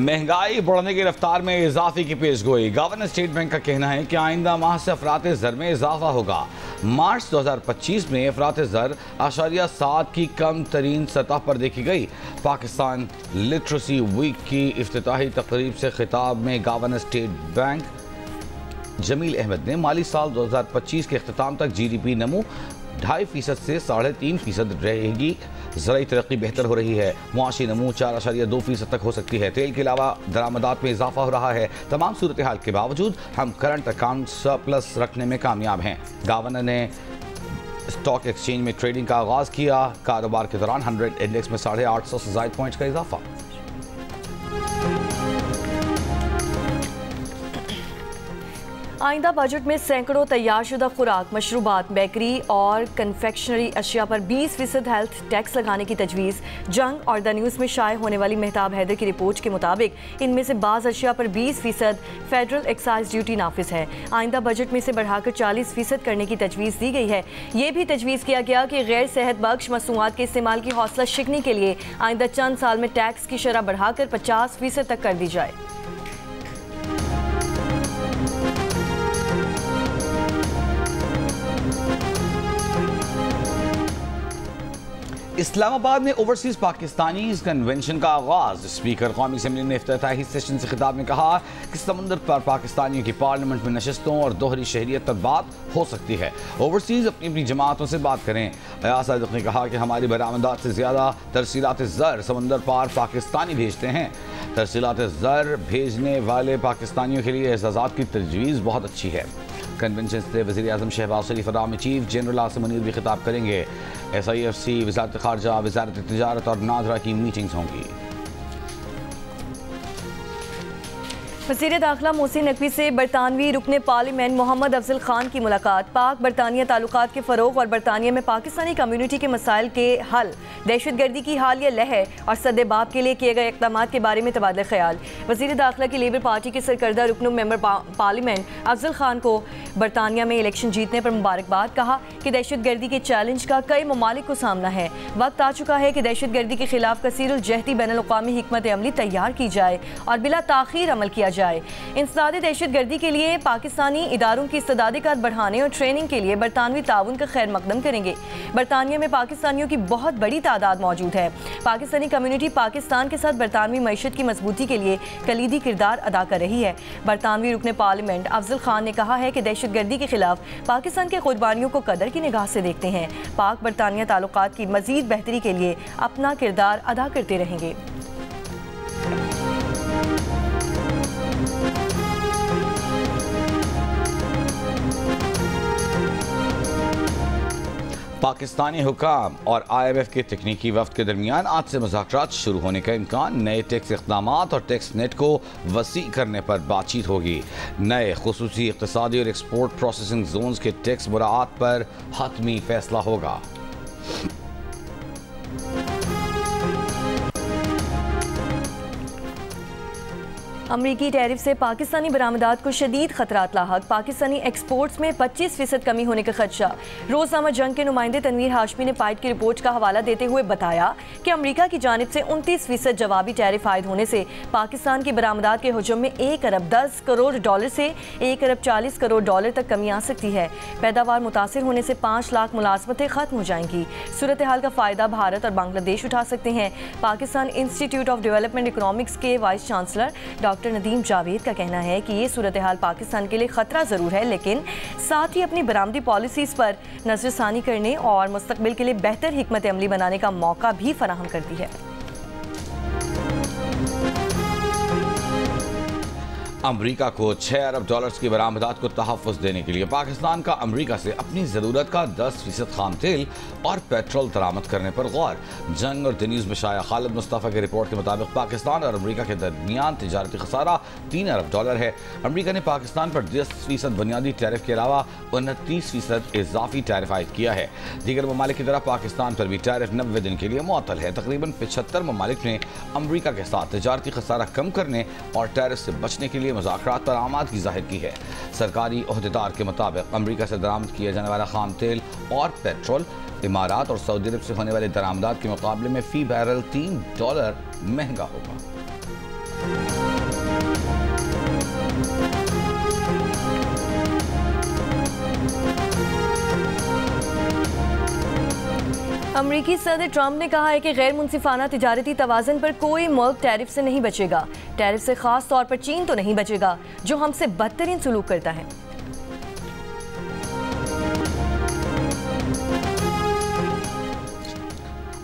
महंगाई बढ़ने की रफ्तार में इजाफे की पेशगोई। गवर्नर स्टेट बैंक का कहना है कि आइंदा माह से अफराते ज़र में इजाफा होगा। मार्च 2025 में अफराते ज़र 8.7 की कम तरीन सतह पर देखी गई। पाकिस्तान लिटरेसी वीक की इफ्तिताही तकरीब से खिताब में governor state bank Jamil Ahmed ने माली साल 2025 के अख्ताम तक GDP नमू 2.5% से 3.5% रहेगी। ज़राई तरक्की बेहतर हो रही है। मुआशी नमू 4.2% तक हो सकती है। तेल के अलावा दरामदात में इजाफा हो रहा है। तमाम सूरत हाल के बावजूद हम करंट अकाउंट सरप्लस रखने में कामयाब हैं। गवर्नर ने स्टॉक एक्सचेंज में ट्रेडिंग का आगाज़ किया। कारोबार के दौरान 100 इंडेक्स में 850 से ज़ायद पॉइंट्स का इजाफा। आइंदा बजट में सैकड़ों तैयारशुदा खुराक, मशरूबात, बेकरी और कन्फेक्शनरी अशिया पर 20% हेल्थ टैक्स लगाने की तजवीज़। जंग और द न्यूज़ में शाये होने वाली मेहताब हैदर की रिपोर्ट के मुताबिक इनमें से बाज़ अशिया पर 20% फेडरल एक्साइज ड्यूटी नाफिज है। आइंदा बजट में इसे बढ़ाकर 40% करने की तजवीज़ दी गई है। ये भी तजवीज़ किया गया कि गैर सेहत बख्श मसूआत के इस्तेमाल की हौसला शिकनी के लिए आइंदा चंद साल में टैक्स की शरह बढ़ाकर 50% तक कर दी जाए। इस्लामाबाद में ओवरसीज पाकिस्तानी कन्वेंशन का आगाज। स्पीकर कौमी असम्बली ने इफ्तिताही सेशन से खिताब में कहा कि समुंदर पर पाकिस्तानियों की पार्लियामेंट में नशस्तों और दोहरी शहरियत पर बात हो सकती है। ओवरसीज अपनी अपनी जमातों से बात करें। अयाज सादिक ने कहा कि हमारी बरामदात से ज़्यादा तरसीलात ज़र समुंदर पार पाकिस्तानी भेजते हैं। तरसीलात ज़र भेजने वाले पाकिस्तानियों के लिए एजाज़ात की तजवीज़ बहुत अच्छी है। कन्वेंशन से वज़ीर आज़म शहबाज शरीफ और चीफ जनरल आसिम मुनीर भी खिताब करेंगे। SIFC, वज़ारत ख़ारजा, वज़ारत तिजारत और नादरा की मीटिंग्स होंगी। वज़ीर दाखिला मोहसिन नकवी से बरतानवी रुकने पार्लियामेंट मोहम्मद अफजल खान की मुलाकात। पाक बरतानिया ताल्लुकात के फ़रोग़ और बरतानिया में पाकिस्तानी कम्यूनिटी के मसाइल के हल, दहशतगर्दी की हालिया लहर और सद्देबाब के लिए किए गए इक़दाम के बारे में तबादला ख्याल। वज़ीर दाखिला की लेबर पार्टी के सरकर्दा रुकन मेंबर पार्लियामेंट अफजल खान को बरतानिया में इलेक्शन जीतने पर मुबारकबाद। कहा कि दहशतगर्दी के चैलेंज का कई ममालिक को सामना है। वक्त आ चुका है कि दहशतगर्दी के खिलाफ कसीरुल जहती बैनुल-अक़वामी हिकमत अमली तैयार की जाए और बिला ताख़ीर अमल किया जाए। इंसदाद दहशतगर्दी के लिए पाकिस्तानी इदारों की इस्तेदादिकात बढ़ाने और ट्रेनिंग के लिए बरतानवी ताउन का खैर मकदम करेंगे। बरतानिया में पाकिस्तानियों की बहुत बड़ी तादाद मौजूद है। पाकिस्तानी कम्यूनिटी पाकिस्तान के साथ बरतानवी मईशत की मजबूती के लिए कलीदी किरदार अदा कर रही है। बरतानवी रुकने पार्लियामेंट अफजल खान ने कहा है कि दहशतगर्दी के खिलाफ पाकिस्तान के कुर्बानियों को कदर की निगाह से देखते हैं। पाक बरतानिया ताल्लुकात की मजीद बेहतरी के लिए अपना किरदार अदा करते रहेंगे। पाकिस्तानी हुकाम और IMF के तकनीकी वफ्द के दरमियान आज से मुज़ाकरात शुरू होने का इम्कान। नए टैक्स इक़दामात और टैक्स नेट को वसी करने पर बातचीत होगी। नए खुसूसी इक़्तिसादी और एक्सपोर्ट प्रोसेसिंग जोन्स के टैक्स मुराआत पर हतमी फैसला होगा। अमरीकी टैरिफ से पाकिस्तानी बरामदात को शदीद खतरात लाहक। पाकिस्तानी एक्सपोर्ट्स में 25% कमी होने का खदशा। रोज़नामा जंग के नुमाइंदे तनवीर हाशमी ने पाइट की रिपोर्ट का हवाला देते हुए बताया कि अमरीका की जानिब से 29% जवाबी टैरिफ आयद होने से पाकिस्तान की बरामदात के हजम में $1 अरब 10 करोड़ से $1 अरब 40 करोड़ तक कमी आ सकती है। पैदावार मुतासिर होने से 5 लाख मुलाजमतें खत्म हो जाएंगी। सूरत हाल का फ़ायदा भारत और बांग्लादेश उठा सकते हैं। Pakistan institute of development economics के vice chancellor doctor Nadeem Javed का कहना है कि ये सूरत हाल पाकिस्तान के लिए खतरा ज़रूर है, लेकिन साथ ही अपनी बरामदी पॉलिसीज़ पर नज़रसानी करने और मुस्तकबिल के लिए बेहतर हिकमत अमली बनाने का मौका भी फराहम करती है। अमरीका को $6 अरब की बरामदात को तहफ़्फ़ुज़ देने के लिए पाकिस्तान का अमरीका से अपनी ज़रूरत का 10% खाम तेल और पेट्रोल दरामद करने पर गौर। जंग और द न्यूज़ में शाया खालिद मुस्तफ़ा की रिपोर्ट के मुताबिक पाकिस्तान और अमरीका के दरमियान तिजारती खसारा $3 अरब है। अमरीका ने पाकिस्तान पर 10% बुनियादी टैरिफ के अलावा 29% इजाफी टैरिफ आयद किया है। दीगर ममालिक की तरह पाकिस्तान पर भी टैरिफ 90 दिन के लिए मुअत्तल है। तकरीबन 75 ममालिक ने अमरीका के साथ तिजारती खसारा कम करने और टैरिफ से बचने के लिए मुज़ाकरात पर आमादगी ज़ाहिर की है। सरकारी ओहदेदार के मुताबिक अमरीका से दरामद किया जाने वाला खाम तेल और पेट्रोल इमारात और सऊदी अरब से होने वाले दरामदात के मुकाबले में फ़ी बैरल $3 महंगा होगा। अमरीकी सदर ट्रंप ने कहा है कि गैर मुनसिफाना तिजारती तवाज़ुन पर कोई मुल्क टैरिफ से नहीं बचेगा। टैरिफ से खास तौर पर चीन तो नहीं बचेगा, जो हमसे बदतरीन सलूक करता है।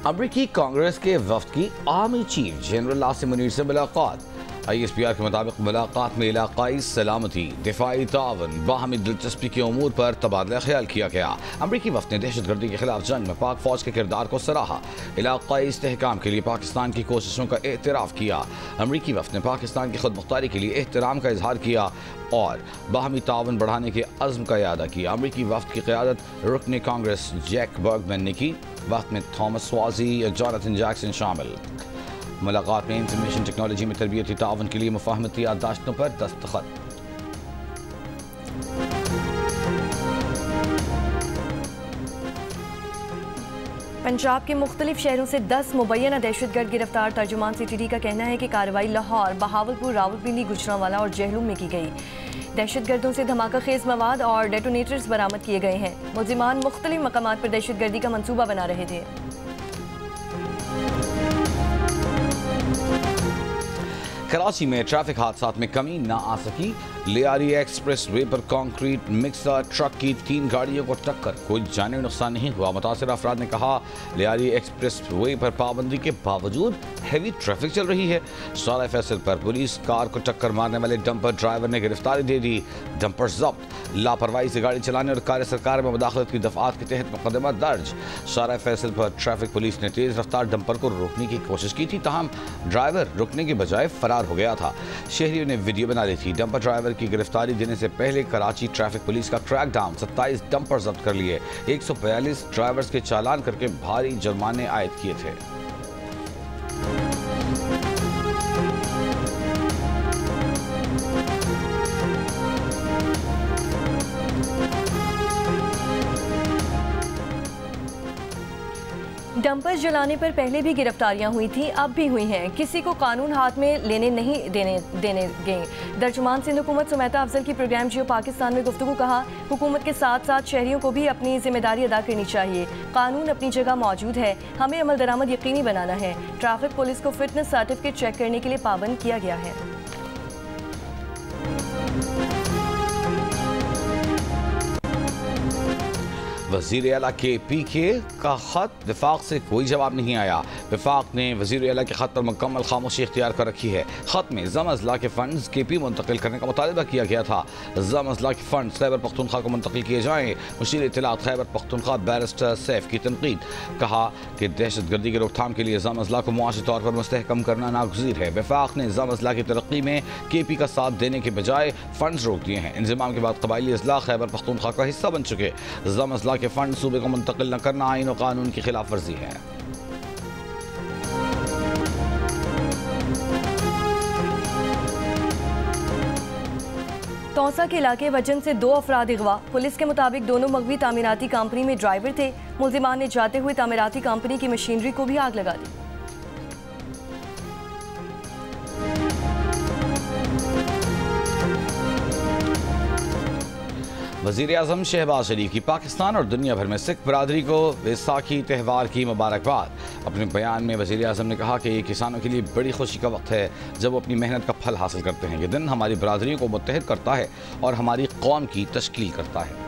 अमरीकी कांग्रेस के वफ्द की army chief general Asim Munir से मुलाकात। ISPR के मुताबिक मुलाकात में इलाकाई सलामती, दिफाई तावन, बाहमी दिलचस्पी के उमूर पर तबादला ख्याल किया गया। अमरीकी वफ्द ने दहशतगर्दी के खिलाफ जंग में पाक फौज के किरदार को सराहा। इलाकाई इस्तेहकाम के लिए पाकिस्तान की कोशिशों का एतराफ़ किया। अमरीकी वफ्द ने पाकिस्तान की खुद मुख्तारी के लिए एहतराम का इजहार किया और बाहमी तावन बढ़ाने के अज़्म का इयादा किया। अमरीकी वफ्द की क़यादत रुकन कांग्रेस जैक बर्गमैन ने की। वफ्द में थॉमस स्वाजी, जोनाथन जैक्सन शामिल। मुलाकात में इंफॉर्मेशन टेक्नोलॉजी में तरबियती तावन के लिए मुफाहमती याददाश्तों पर दस्तखत। पंजाब के मुख्तलिफ शहरों से 10 मुबैना दहशतगर्द गिरफ्तार। तर्जुमान CTD का कहना है कि कार्रवाई लाहौर, बहावलपुर, रावलपिंडी, गुजरांवाला और जहलुम में की गई। दहशतगर्दों से धमाका खेज मवाद और डेटोनेटर्स बरामद किए गए हैं। मुल्जिमान मुख्तलिफ मकामात पर दहशतगर्दी का मंसूबा बना रहे थे। कराची में ट्रैफिक हादसात में कमी ना आ सकी। लियारी एक्सप्रेस वे पर कंक्रीट मिक्सर ट्रक की 3 गाड़ियों को टक्कर, कोई जानी नुकसान नहीं हुआ। मुतासिर अफराद ने कहा लियारी एक्सप्रेस वे पर पाबंदी के बावजूद हैवी ट्रैफिक चल रही है। सारा फैसल पर पुलिस कार को टक्कर मारने वाले डंपर ड्राइवर ने गिरफ्तारी दे दी। डंपर जब्त। लापरवाही से गाड़ी चलाने और कार्य सरकार में मुदाखलत की दफात के तहत मुकदमा दर्ज। सारा फैसल पर ट्रैफिक पुलिस ने तेज रफ्तार डंपर को रोकने की कोशिश की थी, ताहम ड्राइवर रुकने के बजाय फरार हो गया था। शहरियों ने वीडियो बना ली थी। डंपर ड्राइवर की गिरफ्तारी देने से पहले कराची ट्रैफिक पुलिस का क्रैकडाउन, 27 डंपर जब्त कर लिए। 142 ड्राइवर्स के चालान करके भारी जुर्माने आयद किए थे। डंपर जलाने पर पहले भी गिरफ्तारियां हुई थी, अब भी हुई हैं। किसी को कानून हाथ में लेने नहीं देने गए। दर्जुमान सिंध हुकूमत सुमैता अफजल की प्रोग्राम जियो पाकिस्तान में गुफ्तगू। कहा हुकूमत के साथ साथ शहरियों को भी अपनी जिम्मेदारी अदा करनी चाहिए। कानून अपनी जगह मौजूद है, हमें अमल दरामद यकीनी बनाना है। ट्रैफिक पुलिस को फिटनेस सर्टिफिकेट चेक करने के लिए पाबंद किया गया है। वज़ीर आला KPK का खत विफाक से कोई जवाब नहीं आया। विफाक ने वज़ीर आला के खत पर मुकम्मल खामोशी इख्तियार कर रखी है। खत में ज़म अज़ला के फंड्स KP मुंतकिल करने का मुतालबा किया गया था। ज़म अज़ला के फंड्स खैबर पख्तूनख्वा को मुंतकिल किए जाएँ। मुशीर इत्तलात खैबर पख्तूनख्वा बैरिस्टर सैफ की तनकीद। कहा कि दहशतगर्दी की रोकथाम के लिए ज़म अज़ला को मुआशी तौर पर मुस्तहकम करना नागुज़ीर है। विफाक ने ज़म अज़ला की तरक्की में KP का साथ देने के बजाय फंड्स रोक दिए हैं। इंज़माम के बाद कबायली अज़ला खैबर पख्तूनख्वा का हिस्सा बन चुके। ज़म अज़ला के फंड सूबे को मुंतकिल न करना आईन और कानून की खिलाफ वर्जी है। तौसा के इलाके वजन से 2 अफराद अगवा। पुलिस के मुताबिक दोनों मगवी तामीराती कंपनी में ड्राइवर थे। मुल्जिमान ने जाते हुए तामीराती कंपनी की मशीनरी को भी आग लगा दी। वज़ीर आज़म शहबाज शरीफ की पाकिस्तान और दुनिया भर में सिख बरादरी को बैसाखी त्यौहार की मुबारकबाद। अपने बयान में वज़ीर आज़म ने कहा कि ये किसानों के लिए बड़ी खुशी का वक्त है जब वो अपनी मेहनत का फल हासिल करते हैं। ये दिन हमारी बरादरियों को मुत्तहिद करता है और हमारी कौम की तश्कील करता है।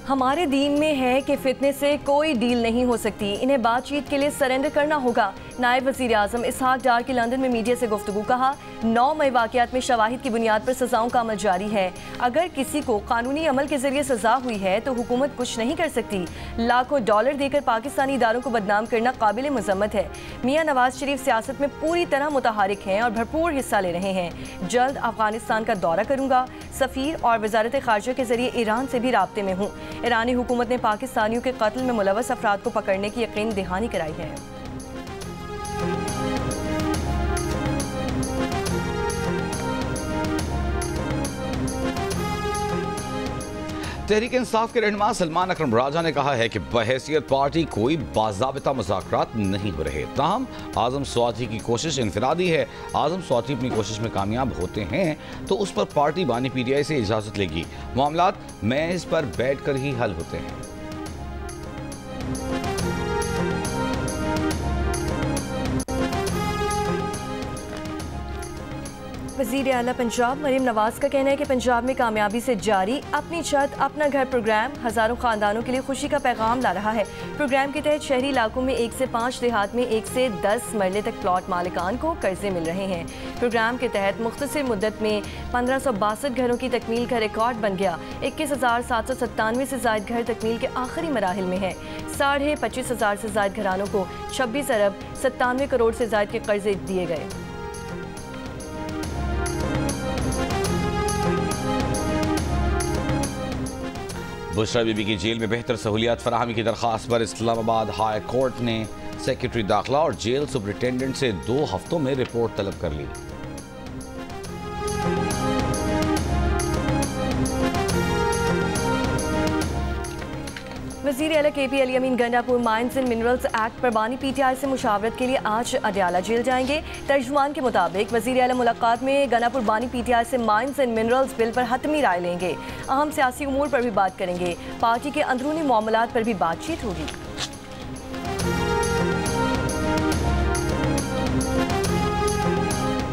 हमारे दीन में है कि फितने से कोई डील नहीं हो सकती, इन्हें बातचीत के लिए सरेंडर करना होगा। नायब वज़ीर आज़म इसहाक डार की लंदन में मीडिया से गुफ्तगू। कहा 9 मई वाक़यात में शवाहिद की बुनियाद पर सज़ाओं का अमल जारी है। अगर किसी को कानूनी अमल के जरिए सज़ा हुई है तो हुकूमत कुछ नहीं कर सकती। लाखों डॉलर देकर पाकिस्तानी इदारों को बदनाम करना काबिल मज़म्मत है। मियाँ नवाज शरीफ सियासत में पूरी तरह मुतहारिक हैं और भरपूर हिस्सा ले रहे हैं। जल्द अफगानिस्तान का दौरा करूँगा। सफ़ीर और वज़ारत ख़ारजा के जरिए ईरान से भी राब्ते में हूँ। ईरानी हुकूमत ने पाकिस्तानियों के कत्ल में मुलव्वस अफराद को पकड़ने की यकीन दहानी कराई है। तहरीक इंसाफ के रहनुमा सलमान अकरम राजा ने कहा है कि बहैसियत पार्टी कोई बाज़ाबिता मुज़ाकरात नहीं हो रहे। ताहम आज़म स्वाति की कोशिश इनफरादी है। आज़म स्वाति अपनी कोशिश में कामयाब होते हैं तो उस पर पार्टी बानी PTI से इजाज़त लेगी। मामलात महज पर बैठ कर ही हल होते हैं। वज़ीर आला पंजाब मरीम नवाज का कहना है कि पंजाब में कामयाबी से जारी अपनी छत अपना घर प्रोग्राम हज़ारों ख़ानदानों के लिए खुशी का पैगाम ला रहा है। प्रोग्राम के तहत शहरी इलाकों में 1 से 5, देहात में 1 से 10 मरले तक प्लॉट मालिकान को कर्जे मिल रहे हैं। प्रोग्राम के तहत मुख्तसर मुद्दत में 1562 घरों की तकमील का रिकॉर्ड बन गया। 21,797 से ज़ायद घर तकमील के आखिरी मराहिल में है। 25,500 से ज़ायद घरानों को 26 अरब 97 करोड़ से ज़ायद के कर्जे दिए गए। बुशरा बीबी की जेल में बेहतर सहूलियात फराहमी की दरख्वास्त पर इस्लामाबाद हाई कोर्ट ने सेक्रेटरी दाखिला और जेल सुपरिटेंडेंट से 2 हफ्तों में रिपोर्ट तलब कर ली। वज़ीर आला KP Ali Amin Gandapur mines and minerals act पर बानी PTI से मुशावरत के लिए आज अडयाला जेल जाएंगे। तर्जुमान के मुताबिक वज़ीर आला मुलाकात में गंडापुर बानी PTI से माइंस एंड मिनरल्स बिल पर हतमी राय लेंगे। अहम सियासी उमूर पर भी बात करेंगे। पार्टी के अंदरूनी मामलात पर भी बातचीत होगी।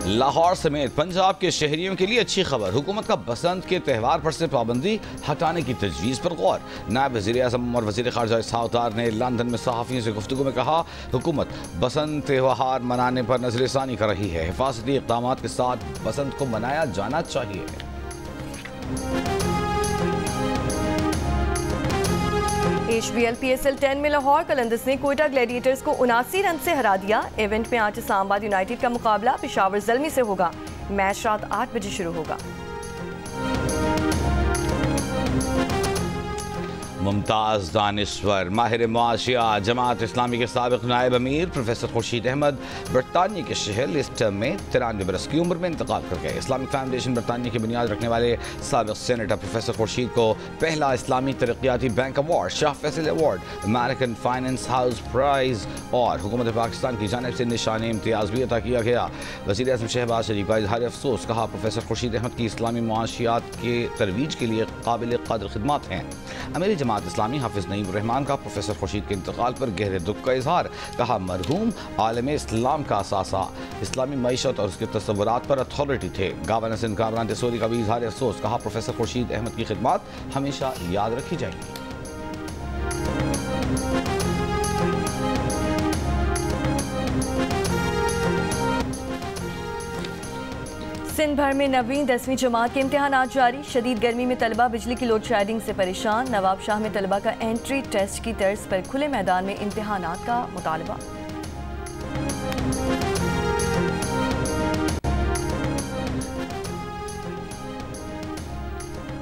लाहौर समेत पंजाब के शहरियों के लिए अच्छी खबर। हुकूमत का बसंत के त्यौहार पर से पाबंदी हटाने की तजवीज़ पर गौर। नायब वज़ीर आज़म और वज़ीर ख़ारजा साउदार ने लंदन में सहाफ़ियों से गुफ्तगू में कहा, हुकूमत बसंत त्यौहार मनाने पर नज़रसानी कर रही है। हिफाजती इक़दाम के साथ बसंत को मनाया जाना चाहिए। HBL PSL 10 में लाहौर कलंदर्स ने कोयटा ग्लैडिएटर्स को 79 रन से हरा दिया। इवेंट में आज इस्लामाबाद यूनाइटेड का मुकाबला पेशावर ज़ल्मी से होगा। मैच रात 8 बजे शुरू होगा। मुमताज़ दानिश्वर माहिर मुआशिया जमात इस्लामी के साबिक़ नायब अमीर प्रोफेसर खुर्शीद अहमद बरतानिया के शहर लिस्टर में 93 बरस की उम्र में इंतकाल कर गए। इस्लामिक फाउंडेशन बरतानिया की बुनियाद रखने वाले साबिक़ सेनेटर प्रोफेसर खुर्शीद को पहला इस्लामी तरक्याती bank award, Shah Faisal award, American finance house prize और हुकूमत पाकिस्तान की जानिब से निशान इम्तियाज़ भी अता किया गया। वज़ीर आज़म शहबाज शरीफ का इज़हार अफसोस, कहा प्रोफेसर खुर्शीद अहमद की इस्लामी मुआशियात के तरवीज के लिए काबिल कदर खिदमत हैं। अमीर जमात इस्लामी हाफिज़ नईम रहमान का प्रोफेसर खुर्शीद के इंतकाल पर गहरे दुख का इजहार। कहा, मरहूम आलम इस्लाम का असासा इस्लामी मईशत और उसके तस्वुरात पर अथॉरिटी थे। गवर्नर सिंध कामरान तसोरी का भी इजहार अफसोस। कहा, प्रोफेसर खुर्शीद अहमद की खिदमत हमेशा याद रखी जाएंगी। सिंध भर में 9वीं 10वीं जमात के इम्तिहानात जारी। शदीद गर्मी में तलबा बिजली की लोड शेडिंग से परेशान। नवाब शाह में तलबा का एंट्री टेस्ट की तर्ज पर खुले मैदान में इम्तिहानात का मुतालबा।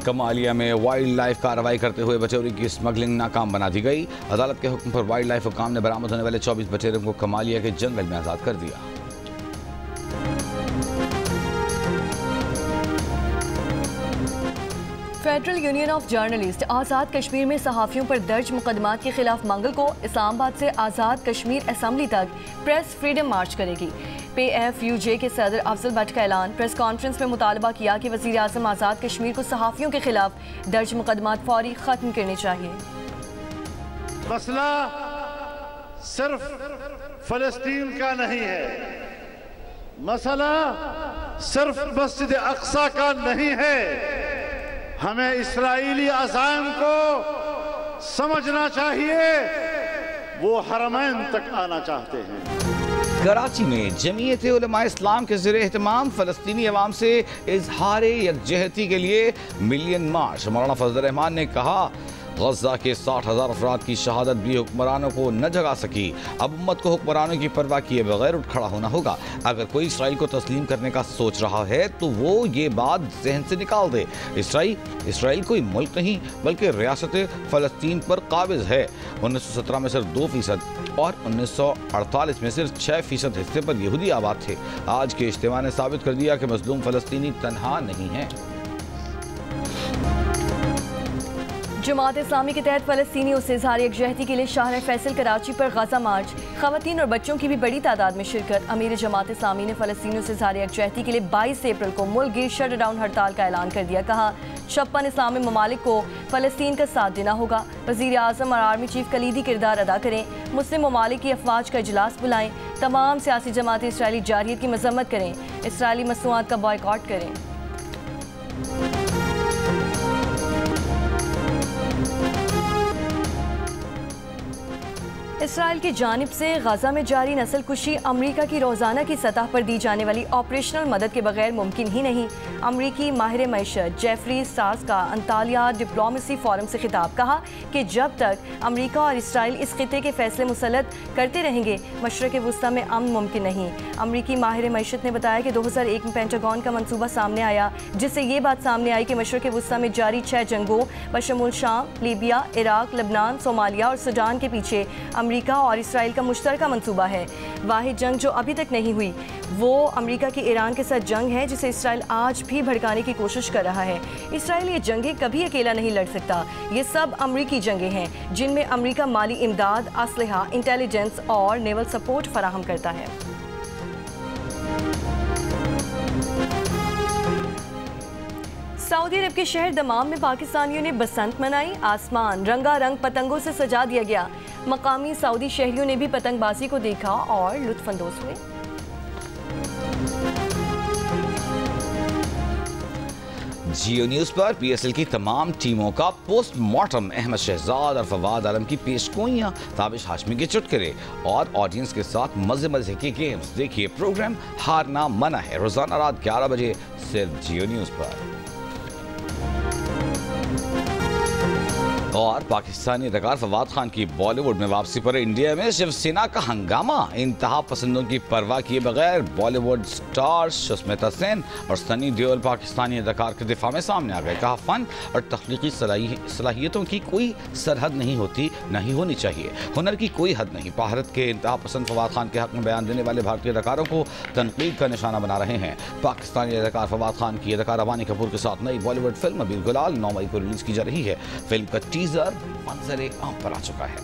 कमालिया में वाइल्ड लाइफ कार्रवाई करते हुए बटेरों की स्मगलिंग नाकाम बना दी गई। अदालत के हुक्म पर वाइल्ड लाइफ हुकाम ने बरामद होने वाले 24 बटेरों को कमालिया के जंगल में आज़ाद कर दिया। Federal union of journalist Azad Kashmir में सहाफ़ियों पर दर्ज मुकदमात के खिलाफ मंगल को इस्लामाबाद से आज़ाद कश्मीर असम्बली तक प्रेस फ्रीडम मार्च करेगी। PFUJ के सदर अफजल भट्ट का ऐलान। प्रेस कॉन्फ्रेंस में मुतालबा किया कि वज़ीर आज़म आज़ाद कश्मीर को सहाफ़ियों के खिलाफ दर्ज मुकदमात फौरी ख़त्म करने चाहिए। मसला सिर्फ फ़लस्तीन का नहीं है, मसला सिर्फ मस्जिद अक्सा का नहीं है। हमें इस्राएली अज़ाम को समझना चाहिए, वो हरमैन तक आना चाहते हैं। कराची में जमीयत उलमा इस्लाम के ज़रिए एहतमाम फ़लस्तीनी अवाम से इजहार यकजहती के लिए मिलियन मार्च। मौलाना फजल रहमान ने कहा, गज़ा के 60,000 अफराद की शहादत भी हुक्मरानों को न जगा सकी। अब उम्मत को हुक्मरानों की परवाह किए बगैर उठ खड़ा होना होगा। अगर कोई इसराइल को तस्लीम करने का सोच रहा है तो वो ये बात जहन से निकाल दे। इसराइल कोई मुल्क नहीं बल्कि रियासत फ़लस्तीन पर काबिज़ है। 1917 में सिर्फ 2% और 1948 में सिर्फ 6% हिस्से पर यहूदी आबाद थे। आज के इज्तिमा ने साबित कर दिया कि मज़लूम फ़लस्तीनी तन्हा नहीं है। जमात इस्लामी के तहत फ़लस्तीनियों से इज़हार यकजहती के लिए शाहर फैसल कराची पर गज़ा मार्च, ख़वातीन और बच्चों की भी बड़ी तादाद में शिरकत। अमीर जमात इस्लामी ने फ़लस्तीनियों से इज़हार यकजहती के लिए 22 अप्रैल को मुल्क गिर शट डाउन हड़ताल का ऐलान कर दिया। कहा 56 इस्लामी ममालिक को फ़लस्तीन का साथ देना होगा। वज़ीर आज़म और आर्मी चीफ कलीदी किरदार अदा करें। मुस्लिम ममालिक की अफवाज का इजलास बुलाएं। तमाम सियासी जमातें इसराइली जारहियत की मजम्मत करें। इसराइली मसनूआत का बॉयकॉट करें। इसराइल की जानिब से गजा में जारी नस्ल कुशी अमरीका की रोज़ाना की सतह पर दी जाने वाली ऑपरेशनल मदद के बगैर मुमकिन ही नहीं। अमरीकी माहिर मईशत जेफरी स्टार्स का अंतालिया डिप्लोमेसी फोरम से खिताब। कहा कि जब तक अमरीका और इसराइल इस खिते के फैसले मुसलत करते रहेंगे, मशरक़ वुस्ता में अमन मुमकिन नहीं। अमरीकी माहिर मईशत ने बताया कि 2001 में पेंटागन का मनसूबा सामने आया, जिससे ये बात सामने आई कि मशरक़ वुस्ता में जारी 6 जंगों बशमूल शाम, लीबिया, इराक, लबनान, सोमालिया और सूडान के पीछे अमरीका और इसराइल का मुश्तरका मंसूबा है। वाहिद जंग जो अभी तक नहीं हुई वो अमरीका की ईरान के साथ जंग है, जिसे इसराइल आज भी भड़काने की कोशिश कर रहा है। इसराइल ये जंगें कभी अकेला नहीं लड़ सकता। ये सब अमरीकी जंगें हैं जिनमें अमरीका माली इमदाद, असलहा, इंटेलिजेंस और नेवल सपोर्ट फराहम करता है। सऊदी अरब के शहर दमाम में पाकिस्तानियों ने बसंत मनाई। आसमान रंगारंग पतंगों से सजा दिया गया। मकामी सऊदी शहरियों ने भी पतंगबाजी को देखा और लुत्फानंदोज हुए। जियो न्यूज़ पर पीएसएल की तमाम टीमों का पोस्टमार्टम, अहमद शहजाद और फवाद आलम की पेशगोइयां, ताबिश हाशमी के चुटकुले और ऑडियंस के साथ मजे मजे के गेम्स। देखिए प्रोग्राम हारना मना है रोजाना रात 11 बजे सिर्फ जियो न्यूज़ पर। और पाकिस्तानी अदाकार फवाद खान की बॉलीवुड में वापसी पर इंडिया में शिवसेना का हंगामा। इंतहा पसंदों की परवाह किए बगैर बॉलीवुड स्टार सुष्मिता सेन और सनी देओल पाकिस्तानी अदाकार के दिफा में सामने आ गए। कहा फन और तख्लीकी सलाहियतों की कोई सरहद नहीं होती, न ही होनी चाहिए। हुनर की कोई हद नहीं। भारत के इंतहा पसंद फवाद खान के हक में बयान देने वाले भारतीय अदाकारों को तनकीद का निशाना बना रहे हैं। पाकिस्तानी अदाकार फवाद खान की अदाकारा वानी कपूर के साथ नई बॉलीवुड फिल्म अबीर गुलाल 9 मई को रिलीज की जा रही है। फिल्म का टीजर मंजरे आम पर आ चुका है।